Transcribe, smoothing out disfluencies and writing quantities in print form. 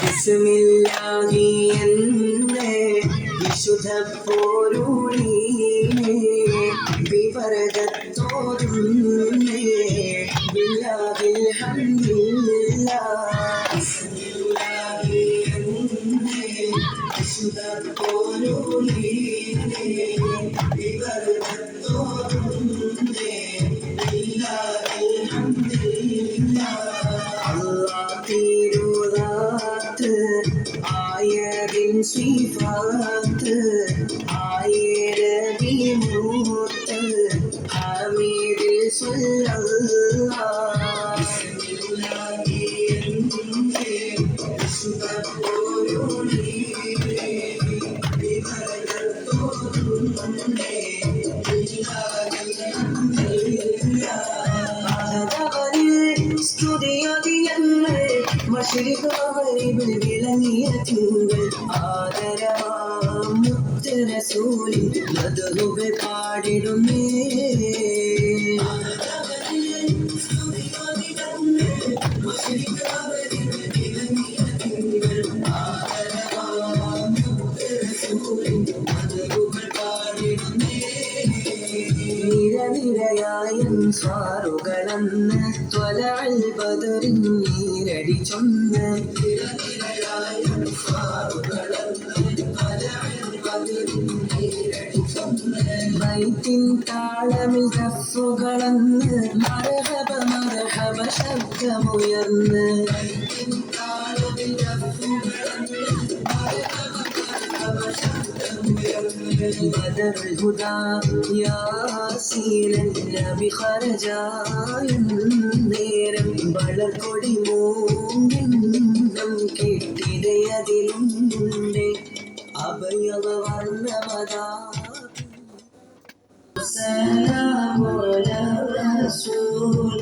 ബിസ്മില്ലാഹി എന്നെ വിശുദ്ധ പോരുളീനെ വിവർഗത്തോടുന്നേ ബില്ലാഹിൽ ഹംദില്ലാഹ്. ബിസ്മില്ലാഹി എന്നെ വിശുദ്ധ പോരുളീനെ വിവർഗത്തോടുന്നേ ബില്ലാഹിൽ ഹംദില്ലാഹ്. അല്ലാഹ് തിരുദാത്ത് ആയതിൻ സിഫാത്ത് ആയിരബി മൂത്ത് ഹമീദിൽ സ്വല്ലല്ലാഹ്. ബിസ്മില്ലാഹി എന്നെ വിശുദ്ധ പോരുളീനെ വിവർഗത്തോടുന്നേ ബില്ലാഹിൽ ഹംദില്ലാഹ്. സ്തുതിയതിയങ്ങൾ മശ്രിഖ് മഗ്രിബിൽ വിളങ്ങിയ തിങ്കൾ ആദരവാം മുത്ത് റസൂലിൻ മദ്ഹുകൾ പാടിടുന്നേ. നിരനിരയായ അൻസാറുകളന്ന് ത്വലഅൽ ബദറിൻ നീരടി ചൊന്ന്. നിരനിരയായ അൻസാറുകളന്ന് ത്വലഅൽ ബദറിൻ നീരടി ചൊന്ന്. ബൈത്തിൻ താളമിൽ ദഫുകളന്ന് മർഹബ മർഹബ ശബ്ദമുയർന്ന്. ബൈത്തിൻ താളമിൽ ദഫുകളന്ന് മർഹബ മർഹബ ശബ്ദമുയർന്ന്. بدر الهدى യാസീനൻ നബി ഖറജായ നേരം വളർക്കൊടി മൂന്നും കെട്ടിടയതിലുണ്ട് അഭയവ വർണ്ണമതാ. സലാമു അലാ റസൂൽ